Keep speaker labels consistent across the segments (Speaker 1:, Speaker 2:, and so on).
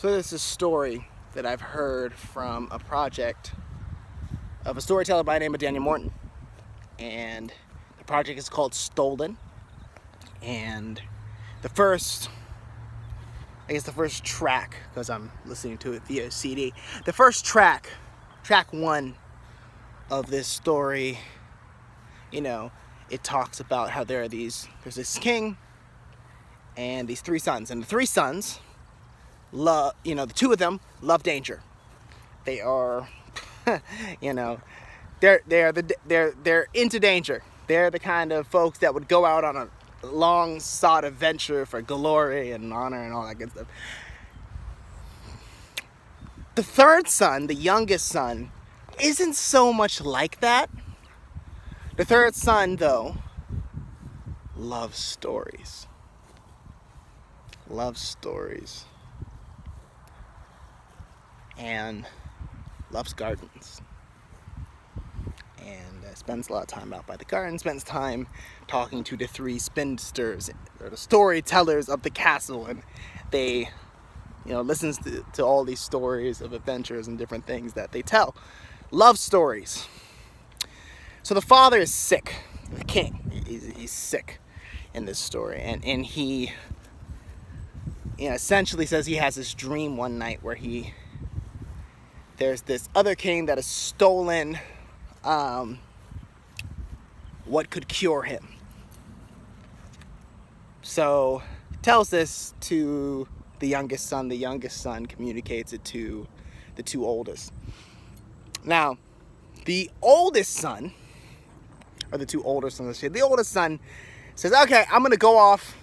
Speaker 1: So this is a story that I've heard from a project of a storyteller by the name of Daniel Morton. And the project is called Stolen. And the first track, because I'm listening to it via CD, the first track one of this story, it talks about how there's this king and these three sons. And the three sons love, the two of them love danger. They are, they're into danger. They're the kind of folks that would go out on a long sought adventure for glory and honor and all that good stuff. The third son, the youngest son, isn't so much like that. The third son, though, loves stories. And loves gardens. And spends a lot of time out by the garden, spends time talking to the three spinsters, or the storytellers of the castle, and they, listens to all these stories of adventures and different things that they tell. Loves stories. So the father is sick, the king. He's sick in this story, and he, essentially says he has this dream one night where there's this other king that has stolen what could cure him. So he tells this to the youngest son. The youngest son communicates it to the two oldest. Now, the oldest son, or the two older sons, the oldest son says, okay, I'm going to go off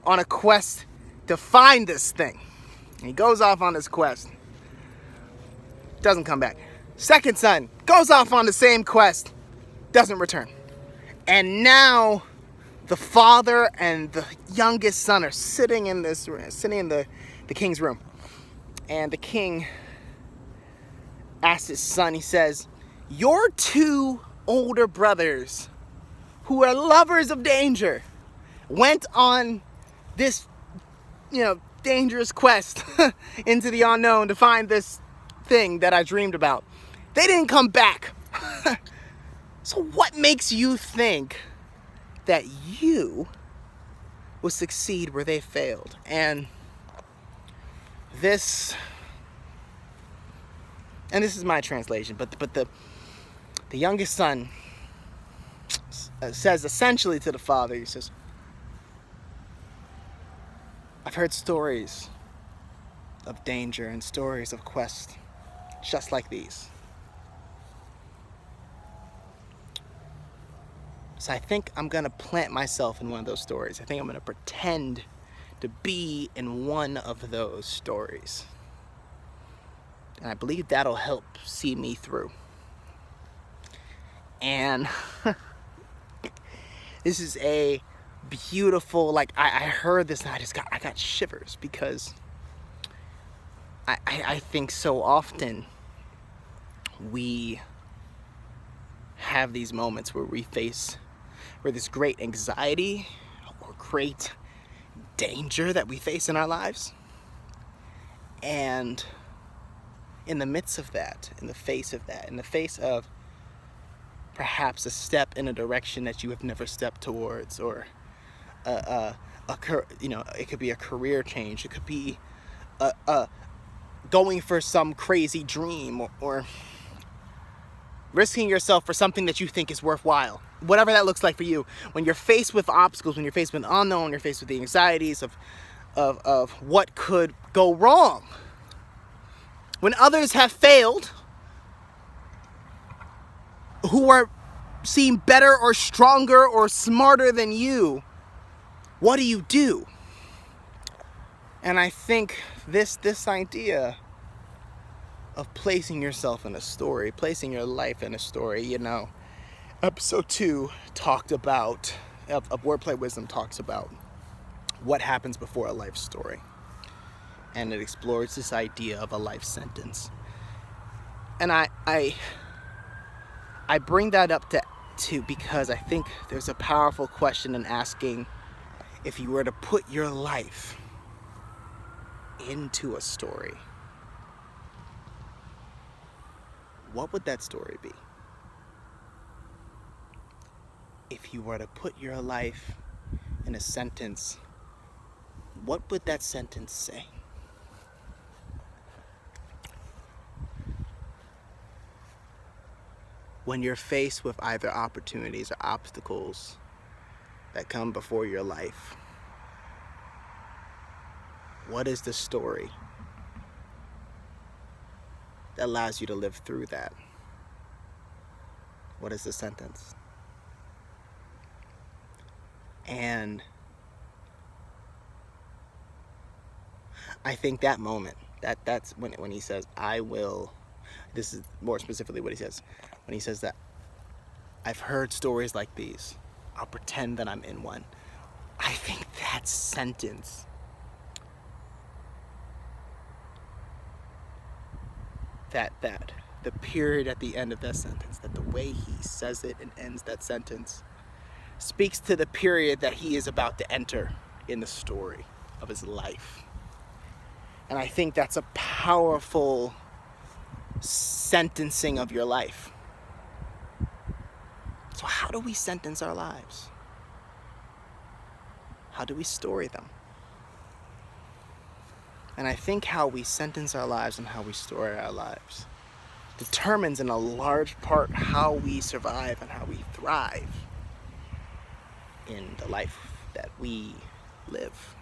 Speaker 1: on a quest to find this thing. And he goes off on this quest. Doesn't come back. Second son goes off on the same quest. Doesn't return. And now the father and the youngest son are sitting in the king's room. And the king asks his son, he says, your two older brothers, who are lovers of danger, went on this, dangerous quest into the unknown to find this thing that I dreamed about. They didn't come back. So what makes you think that you will succeed where they failed? And this is my translation, but the youngest son says essentially to the father, he says, I've heard stories of danger and stories of quest just like these. So I think I'm going to plant myself in one of those stories. I think I'm going to pretend to be in one of those stories. And I believe that'll help see me through. And this is a beautiful, I heard this and I got shivers, because I think so often we have these moments where this great anxiety or great danger that we face in our lives. And in the midst of that, in the face of perhaps a step in a direction that you have never stepped towards, or it could be a career change, it could be going for some crazy dream, or risking yourself for something that you think is worthwhile. Whatever that looks like for you. When you're faced with obstacles, when you're faced with unknown, you're faced with the anxieties of what could go wrong. When others have failed, who seem better or stronger or smarter than you, what do? And I think this idea of placing yourself in a story, placing your life in a story, episode 2 talked about, of Wordplay Wisdom talks about what happens before a life story. And it explores this idea of a life sentence. And I bring that up to because I think there's a powerful question in asking, if you were to put your life into a story, what would that story be? If you were to put your life in a sentence, what would that sentence say? When you're faced with either opportunities or obstacles that come before your life, what is the story that allows you to live through that? What is the sentence? And I think that moment, that's when he says, I will, this is more specifically what he says, when he says that, I've heard stories like these, I'll pretend that I'm in one. I think that sentence that the period at the end of that sentence, that the way he says it and ends that sentence speaks to the period that he is about to enter in the story of his life. And I think that's a powerful sentencing of your life. So how do we sentence our lives? How do we story them? And I think how we sentence our lives and how we story our lives determines in a large part how we survive and how we thrive in the life that we live.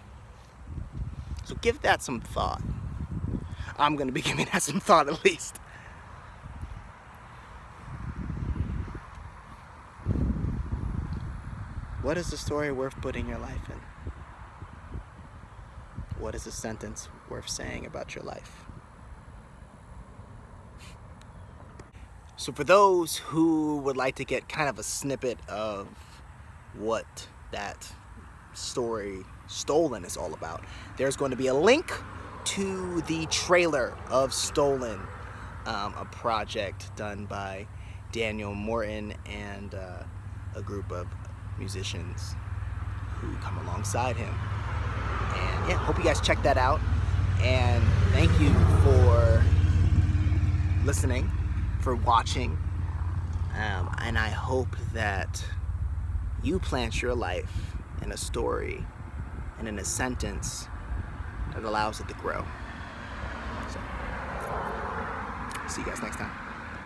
Speaker 1: So give that some thought. I'm going to be giving that some thought at least. What is the story worth putting your life in? What is a sentence worth saying about your life? So for those who would like to get kind of a snippet of what that story Stolen is all about, there's going to be a link to the trailer of Stolen, a project done by Daniel Morton and a group of musicians who come alongside him. And yeah, hope you guys check that out. And thank you for listening, for watching. And I hope that you plant your life in a story and in a sentence that allows it to grow. So, see you guys next time.